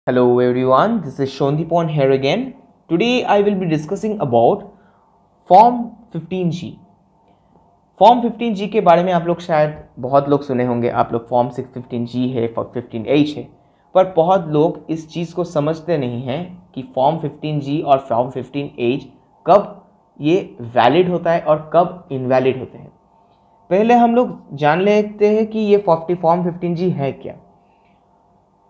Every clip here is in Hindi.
Hello everyone, this is Shondipon here again. Today I will be discussing about Form 15G. Form 15G के बारे में आप लोग शायद बहुत लोग सुने होंगे। आप लोग Form 15G है, 15H है, पर बहुत लोग इस चीज़ को समझते नहीं हैं कि Form 15G और Form 15H कब ये वैलिड होता है और कब इनवैलिड होते हैं। पहले हम लोग जान लेते हैं कि ये Form 15G है क्या।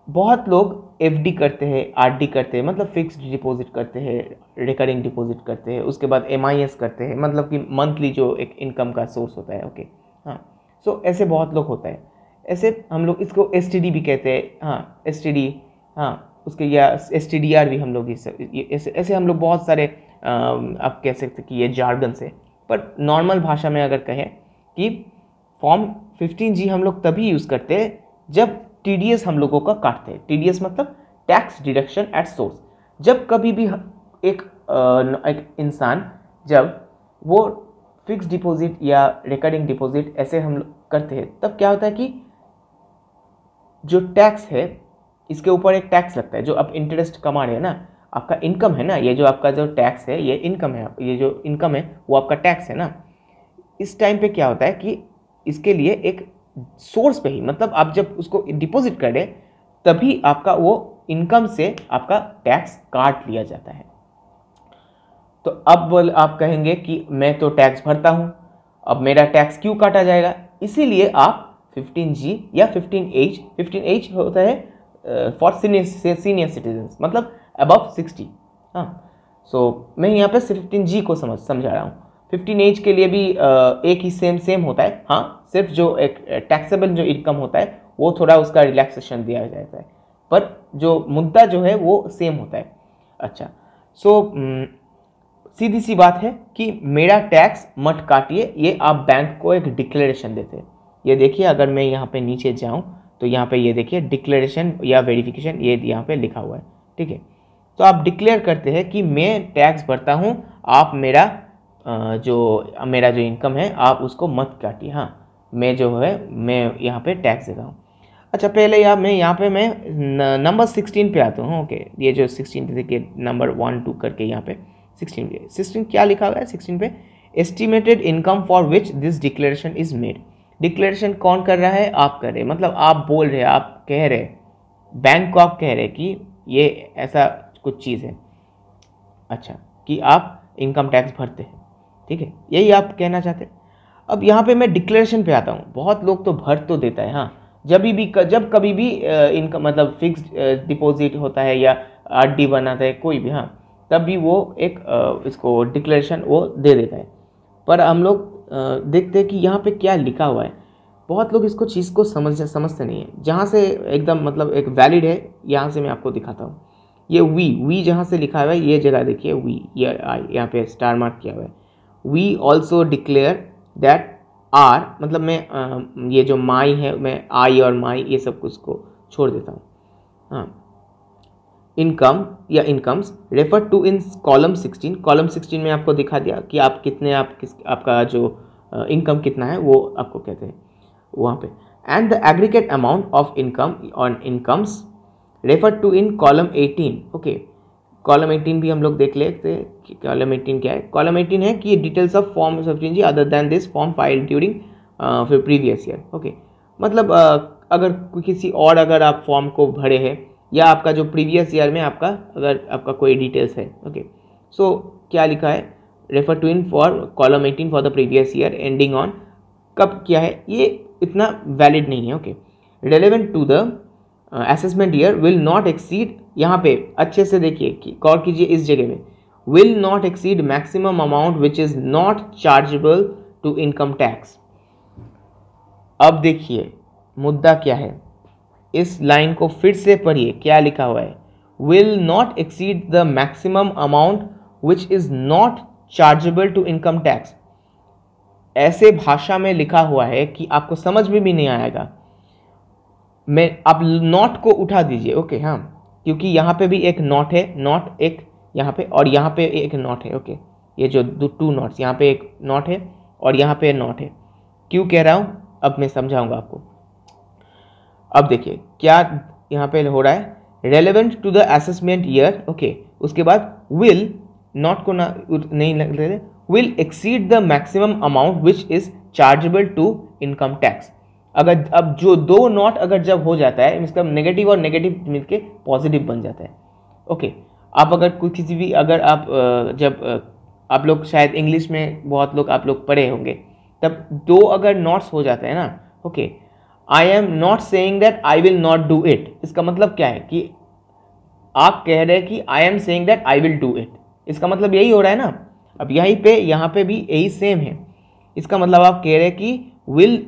बहुत लोग एफडी करते हैं, आरडी करते हैं, मतलब फिक्स्ड डिपॉजिट करते हैं, रिकरिंग डिपॉजिट करते हैं, उसके बाद एमआईएस करते हैं, मतलब कि मंथली जो एक इनकम का सोर्स होता है। ओके, हाँ, सो ऐसे बहुत लोग होता है। ऐसे हम लोग इसको एसटीडी भी कहते हैं। हाँ, एसटीडी, हाँ, उसके या एसटीडीआर भी हम लोग ऐसे हम लोग बहुत सारे आप कह सकते कि ये जार्गन से, पर नॉर्मल भाषा में अगर कहें कि फॉर्म 15G हम लोग तभी यूज़ करते हैं जब टीडीएस हम लोगों का काटते हैं। टीडीएस मतलब टैक्स डिडक्शन एट सोर्स। जब कभी भी एक इंसान जब वो फिक्स डिपॉजिट या रिकरिंग डिपॉजिट ऐसे हम लोग करते हैं, तब क्या होता है कि जो टैक्स है इसके ऊपर एक टैक्स लगता है। जो आप इंटरेस्ट कमा रहे हैं ना, आपका इनकम है ना, ये जो आपका जो टैक्स है ये इनकम है, ये जो इनकम है वो आपका टैक्स है ना। इस टाइम पे क्या होता है कि इसके लिए एक सोर्स पे ही, मतलब आप जब उसको डिपॉजिट करें तभी आपका वो इनकम से आपका टैक्स काट लिया जाता है। तो अब आप कहेंगे कि मैं तो टैक्स भरता हूं, अब मेरा टैक्स क्यों काटा जाएगा? इसीलिए आप 15G या 15H होता है फॉर सीनियर सिटीजन्स, मतलब अबव 60। हाँ, सो मैं यहाँ पे 15G को समझा रहा हूँ। 15H के लिए भी एक ही सेम होता है। हाँ, सिर्फ जो एक टैक्सेबल जो इनकम होता है वो थोड़ा उसका रिलैक्सेशन दिया जाता है, पर जो मुद्दा जो है वो सेम होता है। अच्छा, सो सीधी सी बात है कि मेरा टैक्स मत काटिए, ये आप बैंक को एक डिक्लेरेशन देते हैं। ये देखिए, अगर मैं यहाँ पे नीचे जाऊँ तो यहाँ पे ये देखिए डिक्लेरेशन या वेरिफिकेशन, ये यहाँ पे लिखा हुआ है। ठीक है, तो आप डिक्लेयर करते हैं कि मैं टैक्स भरता हूँ, आप मेरा जो इनकम है आप उसको मत काटिए। हाँ, मैं जो है मैं यहाँ पे टैक्स देता हूँ। अच्छा, पहले मैं नंबर 16 पे आता हूँ। ओके, ये जो 16 देखिए, नंबर 1 2 करके यहाँ पे 16 क्या लिखा हुआ है? 16 पे estimated income for which this declaration is made. Declaration कौन कर रहा है? आप कर रहे हैं, मतलब आप बोल रहे हैं, आप कह रहे हैं, बैंक को आप कह रहे हैं कि ये ऐसा कुछ चीज़ है। अच्छा, कि आप इनकम टैक्स भरते हैं। ठीक है, यही आप कहना चाहते हैं। अब यहाँ पे मैं डिक्लेरेशन पे आता हूँ। बहुत लोग तो भर तो देता है, हाँ, जब कभी भी इनकम मतलब फिक्स डिपॉजिट होता है या आरडी बनाता है कोई भी, हाँ, तब भी वो एक इसको डिक्लेरेशन वो दे देता है। पर हम लोग देखते हैं कि यहाँ पे क्या लिखा हुआ है। बहुत लोग इसको चीज़ को समझते नहीं है। जहाँ से एकदम मतलब एक वैलिड है, यहाँ से मैं आपको दिखाता हूँ। ये वी जहाँ से लिखा हुआ है, ये जगह देखिए, वी, ये यहाँ पे स्टार मार्क किया हुआ है। We also declare that are, मतलब मैं ये जो माई है, मैं आई और माई ये सब कुछ को छोड़ देता हूँ। हाँ, इनकम या incomes refer to in column 16। Column 16 में आपको दिखा दिया कि आप कितने आपका जो इनकम कितना है वो आपको कहते हैं वहाँ पे। And the aggregate amount of income on incomes refer to in column 18। Okay, column 18 भी हम लोग देख लेते हैं कि कॉलम 18 क्या है। कॉलम 18 है कि details of form 15G other than this form file during फिर प्रीवियस ईयर। ओके, मतलब अगर किसी और अगर आप फॉर्म को भरे हैं या आपका जो प्रीवियस ईयर में अगर आपका कोई डिटेल्स है। ओके, सो क्या लिखा है? Refer to in for column 18 for the previous year ending on, कब क्या है ये इतना वैलिड नहीं है। Okay, relevant to the assessment year will not exceed, यहाँ पे अच्छे से देखिए कि गौर कीजिए इस जगह में, will not exceed maximum amount which is not chargeable to income tax. अब देखिए मुद्दा क्या है, इस लाइन को फिर से पढ़िए, क्या लिखा हुआ है? Will not exceed the maximum amount which is not chargeable to income tax. ऐसे भाषा में लिखा हुआ है कि आपको समझ में भी नहीं आएगा। आप नॉट को उठा दीजिए। ओके, हाँ, क्योंकि यहाँ पे भी एक नॉट है, नॉट एक यहाँ पे और यहाँ पे एक नॉट है। ओके, ये जो 2 नॉट्स, यहाँ पे एक नॉट है और यहाँ पे नॉट है। क्यों कह रहा हूँ अब मैं समझाऊंगा आपको। अब देखिए क्या यहाँ पे हो रहा है relevant to the assessment year, okay, उसके बाद विल, नॉट को ना नहीं लग रहे, will exceed the maximum amount which is chargeable to income tax. अगर अब जो दो नॉट अगर जब हो जाता है, इसका नेगेटिव और नेगेटिव मिलके पॉजिटिव बन जाता है, ओके। आप अगर कोई किसी भी अगर आप जब आप लोग शायद इंग्लिश में बहुत लोग आप लोग पढ़े होंगे, तब दो अगर नॉट्स हो जाते हैं ना, okay, I am not saying that I will not do it, इसका मतलब क्या है कि आप कह रहे हैं कि I am saying that I will do it, इसका मतलब यही हो रहा है ना। अब यहाँ पे भी यही सेम है, इसका मतलब आप कह रहे हैं कि will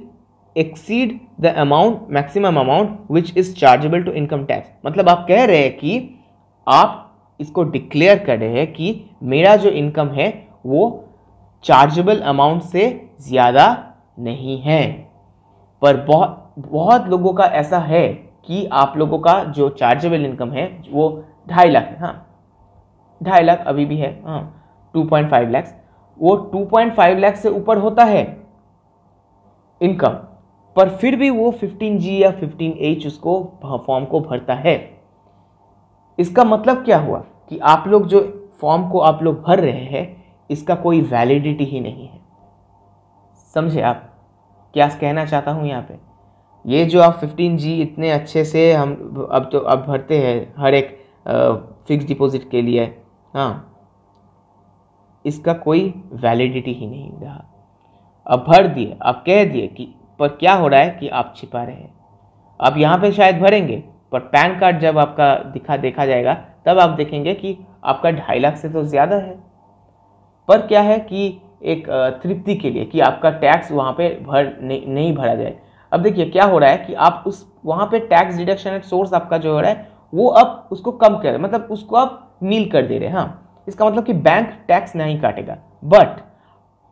exceed the amount, maximum amount which is chargeable to income tax, मतलब आप कह रहे हैं कि आप इसको डिक्लेयर कर रहे हैं कि मेरा जो इनकम है वो चार्जेबल अमाउंट से ज़्यादा नहीं है। पर बहुत लोगों का ऐसा है कि आप लोगों का जो चार्जेबल इनकम है वो 2.5 लाख है, हाँ 2.5 लाख अभी भी है, हाँ 2.5 लाख, वो 2.5 लाख से ऊपर होता है इनकम, पर फिर भी वो 15G या 15H उसको फॉर्म को भरता है। इसका मतलब क्या हुआ कि आप लोग जो फॉर्म को आप लोग भर रहे हैं इसका कोई वैलिडिटी ही नहीं है। समझे आप क्या कहना चाहता हूँ यहाँ पे? ये जो आप 15G इतने अच्छे से हम अब भरते हैं हर एक फिक्स डिपॉजिट के लिए, हाँ, इसका कोई वैलिडिटी ही नहीं रहा। अब भर दिए, आप कह दिए कि, पर क्या हो रहा है कि आप छिपा रहे हैं। आप यहाँ पे शायद भरेंगे, पर पैन कार्ड जब आपका देखा जाएगा तब आप देखेंगे कि आपका 2.5 लाख से तो ज़्यादा है। पर क्या है कि एक तृप्ति के लिए कि आपका टैक्स वहाँ पे नहीं भरा जाए। अब देखिए क्या हो रहा है कि आप उस वहाँ पे टैक्स डिडक्शन एट सोर्स आपका जो हो रहा है वो अब उसको कम कर, मतलब उसको आप नील कर दे रहे हैं, हाँ। इसका मतलब कि बैंक टैक्स नहीं काटेगा, बट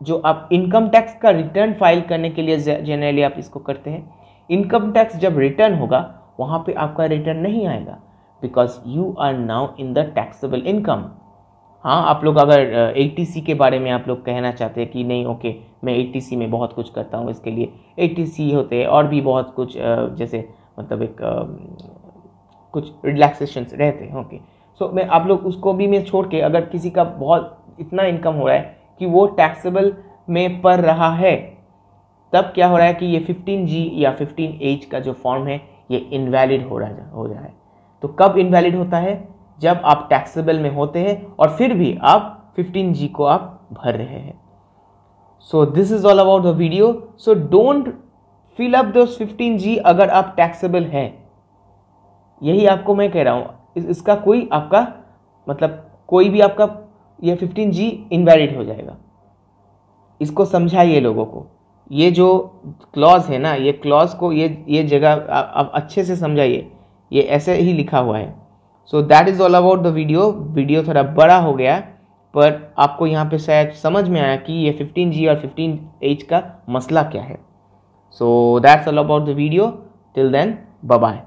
जो आप इनकम टैक्स का रिटर्न फाइल करने के लिए जनरली आप इसको करते हैं, इनकम टैक्स जब रिटर्न होगा वहाँ पे आपका रिटर्न नहीं आएगा, because you are now in the taxable income. हाँ, आप लोग अगर 80C के बारे में आप लोग कहना चाहते हैं कि नहीं, ओके, मैं 80C में बहुत कुछ करता हूँ, इसके लिए 80C होते हैं और भी बहुत कुछ जैसे मतलब एक कुछ रिलैक्सेशंस रहते हैं, ओके। सो मैं आप लोग उसको भी मैं छोड़ के, अगर किसी का बहुत इतना इनकम हो रहा है कि वो टैक्सेबल में पड़ रहा है, तब क्या हो रहा है कि ये 15G या 15H का जो फॉर्म है ये इनवैलिड हो रहा है। तो कब इनवैलिड होता है? जब आप टैक्सेबल में होते हैं और फिर भी आप 15G को आप भर रहे हैं। So this is all about the video. So don't fill up those 15G अगर आप टैक्सेबल हैं, यही आपको मैं कह रहा हूँ। इसका कोई आपका मतलब कोई भी आपका ये 15G इनवैलिड हो जाएगा। इसको समझाइए लोगों को, ये जो क्लॉज है ना, ये क्लॉज को ये जगह आप अच्छे से समझाइए, ये ऐसे ही लिखा हुआ है। So that is all about the video थोड़ा बड़ा हो गया, पर आपको यहाँ पे शायद समझ में आया कि ये 15G और 15H का मसला क्या है। So that's all about the video. Till then, bye bye.